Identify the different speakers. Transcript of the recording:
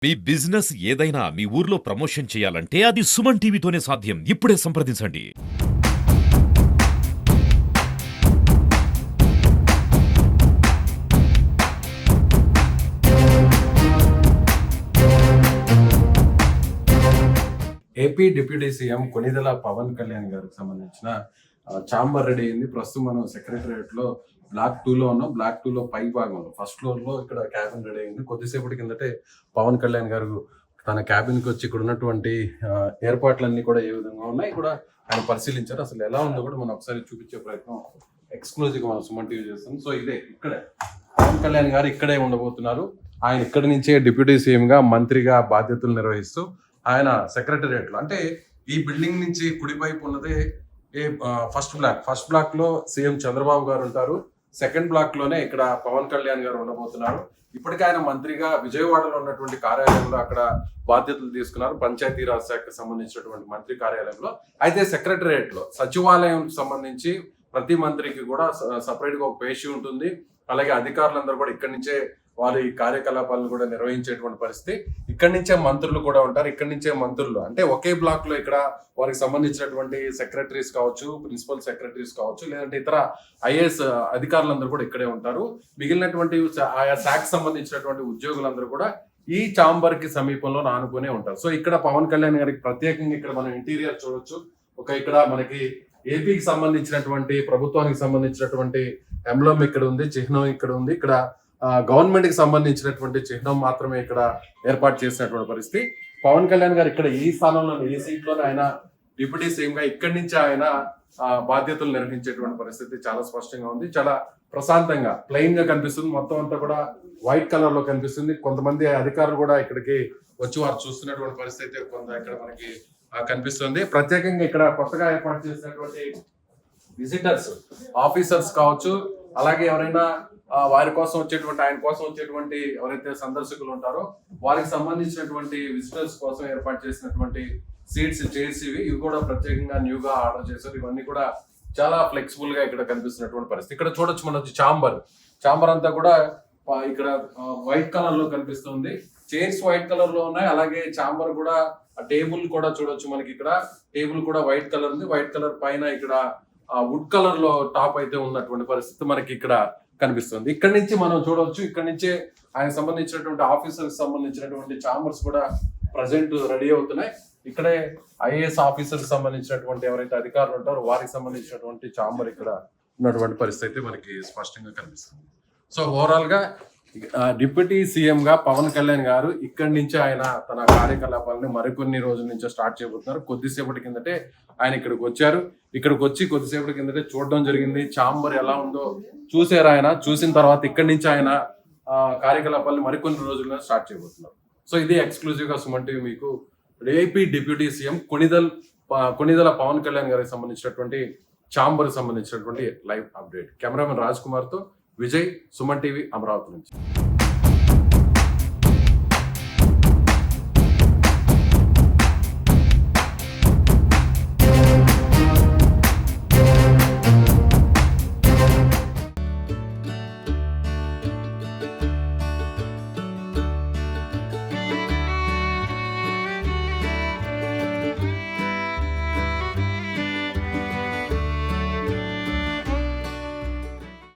Speaker 1: మీ business ఏదైనా మీ ఊర్లో promotion చేయాలంటే అది సుమన్ టీవీతోనే సాధ్యం. ఇప్పుడే సంప్రదించండి.
Speaker 2: AP deputy CM Konidela Pawan Kalyan గారికి సంబంధించిన చాంబర్ రెడీ అయింది. ప్రస్తుతం మనం సెక్రటరియట్ లో బ్లాక్ 2 లో ఉన్నాం. బ్లాక్ 2 లో పై భాగంలో ఫస్ట్ ఫ్లోర్ లో ఇక్కడ క్యాబిన్ రెడీ అయింది. కొద్దిసేపటి కిందటే పవన్ కళ్యాణ్ గారు తన క్యాబిన్ కి వచ్చి ఇక్కడ ఉన్నటువంటి ఏర్పాట్లన్నీ కూడా ఏ విధంగా ఉన్నాయి కూడా ఆయన పరిశీలించారు. అసలు ఎలా ఉందో కూడా మనం ఒకసారి చూపించే ప్రయత్నం ఎక్స్క్లూజివ్ గా మనం సుమన్ టీవీ చేస్తాం. సో ఇదే ఇక్కడే పవన్ కళ్యాణ్ గారు ఇక్కడే ఉండబోతున్నారు. ఆయన ఇక్కడి నుంచే డిప్యూటీ సీఎం గా మంత్రిగా బాధ్యతలు నిర్వహిస్తూ ఆయన సెక్రటరియట్ లో, అంటే ఈ బిల్డింగ్ నుంచి కుడివైపు ఉన్నదే ఫస్ట్ బ్లాక్ లో సీఎం చంద్రబాబు గారు ఉంటారు. సెకండ్ బ్లాక్ లోనే ఇక్కడ పవన్ కళ్యాణ్ గారు ఉండబోతున్నారు. ఇప్పటికే ఆయన మంత్రిగా విజయవాడలో ఉన్నటువంటి కార్యాలయంలో అక్కడ బాధ్యతలు తీసుకున్నారు, పంచాయతీరాజ్ శాఖకు సంబంధించినటువంటి మంత్రి కార్యాలయంలో. అయితే సెక్రటరియట్ లో సచివాలయం సంబంధించి ప్రతి మంత్రికి కూడా సపరేట్ గా ఒక పేషి ఉంటుంది. అలాగే అధికారులందరూ కూడా ఇక్కడి నుంచే వారి కార్యకలాపాలను కూడా నిర్వహించేటువంటి పరిస్థితి. ఇక్కడి నుంచే మంత్రులు కూడా ఉంటారు. ఇక్కడి నుంచే మంత్రులు అంటే ఒకే బ్లాక్ లో ఇక్కడ వారికి సంబంధించినటువంటి సెక్రటరీస్ కావచ్చు, ప్రిన్సిపల్ సెక్రటరీస్ కావచ్చు, లేదంటే ఇతర ఐఏఎస్ అధికారులందరూ కూడా ఇక్కడే ఉంటారు. మిగిలినటువంటి ఆయా శాఖకు సంబంధించినటువంటి ఉద్యోగులందరూ కూడా ఈ చాంబర్ కి సమీపంలో ఆనుకునే ఉంటారు. సో ఇక్కడ పవన్ కళ్యాణ్ గారికి ప్రత్యేకంగా ఇక్కడ మనం ఇంటీరియర్ చూడొచ్చు. ఇక్కడ మనకి ఏపీకి సంబంధించినటువంటి ప్రభుత్వానికి సంబంధించినటువంటి ఎంబ్లమ్ ఇక్కడ ఉంది, చిహ్నం ఇక్కడ ఉంది. ఇక్కడ గవర్నమెంట్ కి సంబంధించినటువంటి చిహ్నం మాత్రమే ఇక్కడ ఏర్పాటు చేసినటువంటి పరిస్థితి. పవన్ కళ్యాణ్ గారు ఇక్కడ ఈ స్థానంలో ఈ సీట్ లోనే ఆయన డిప్యూటీ సీఎం గా ఇక్కడి నుంచి ఆయన బాధ్యతలు నిర్వహించేటువంటి పరిస్థితి చాలా స్పష్టంగా ఉంది. చాలా ప్రశాంతంగా ప్లెయిన్ గా కనిపిస్తుంది. మొత్తం అంతా కూడా వైట్ కలర్ లో కనిపిస్తుంది. కొంతమంది అధికారులు కూడా ఇక్కడికి వచ్చి వారు చూస్తున్నటువంటి పరిస్థితి కొంత ఇక్కడ మనకి కనిపిస్తుంది. ప్రత్యేకంగా ఇక్కడ కొత్తగా ఏర్పాటు చేసినటువంటి విజిటర్స్ ఆఫీసర్స్ కావచ్చు, అలాగే ఎవరైనా వారి కోసం వచ్చేటువంటి ఆయన కోసం వచ్చేటువంటి ఎవరైతే సందర్శకులు ఉంటారో వారికి సంబంధించినటువంటి విజిటర్స్ కోసం ఏర్పాటు చేసినటువంటి సీట్స్, చైర్స్ ఇవి కూడా ప్రత్యేకంగా న్యూగా ఆర్డర్ చేశారు. ఇవన్నీ కూడా చాలా ఫ్లెక్సిబుల్ గా ఇక్కడ కనిపిస్తున్నటువంటి పరిస్థితి. ఇక్కడ చూడొచ్చు మనం చాంబర్ అంతా కూడా ఇక్కడ వైట్ కలర్ లో కనిపిస్తుంది. చైర్స్ వైట్ కలర్ లో ఉన్నాయి. అలాగే చాంబర్ కూడా టేబుల్ కూడా చూడొచ్చు. మనకి ఇక్కడ టేబుల్ కూడా వైట్ కలర్ ఉంది. వైట్ కలర్ పైన ఇక్కడ వుడ్ కలర్ లో టాప్ అయితే ఉన్నటువంటి పరిస్థితి మనకి ఇక్కడ కనిపిస్తుంది. ఇక్కడ నుంచి మనం చూడవచ్చు. ఇక్కడ నుంచే ఆయన సంబంధించినటువంటి ఆఫీసర్స్ సంబంధించినటువంటి చాంబర్స్ కూడా ప్రజెంట్ రెడీ అవుతున్నాయి. ఇక్కడే ఐఏఎస్ ఆఫీసర్స్ సంబంధించినటువంటి ఎవరైతే అధికారులు ఉంటారో వారికి సంబంధించినటువంటి చాంబర్ ఇక్కడ ఉన్నటువంటి పరిస్థితి మనకి స్పష్టంగా కనిపిస్తుంది. సో ఓవరాల్ గా డిప్యూటీ సీఎం గా పవన్ కళ్యాణ్ గారు ఇక్కడి నుంచి ఆయన తన కార్యకలాపాలని మరికొన్ని రోజుల నుంచి స్టార్ట్ చేయబోతున్నారు. కొద్దిసేపటి కిందటే ఆయన ఇక్కడికి వచ్చారు. ఇక్కడికి వచ్చి కొద్దిసేపటి కిందటే చూడడం జరిగింది. చాంబర్ ఎలా ఉందో చూసారు. ఆయన చూసిన తర్వాత ఇక్కడి నుంచి ఆయన కార్యకలాపాలను మరికొన్ని రోజుల్లో స్టార్ట్ చేయబోతున్నారు. సో ఇది ఎక్స్క్లూజివ్ గా సుమన్ టీవీ మీకు AP deputy CM Konidela Pawan Kalyan గారికి సంబంధించినటువంటి చాంబర్ సంబంధించినటువంటి live update. Cameraman Raj Kumar తో విజయ్, సుమన్ టీవీ, అమరావతి నుంచి.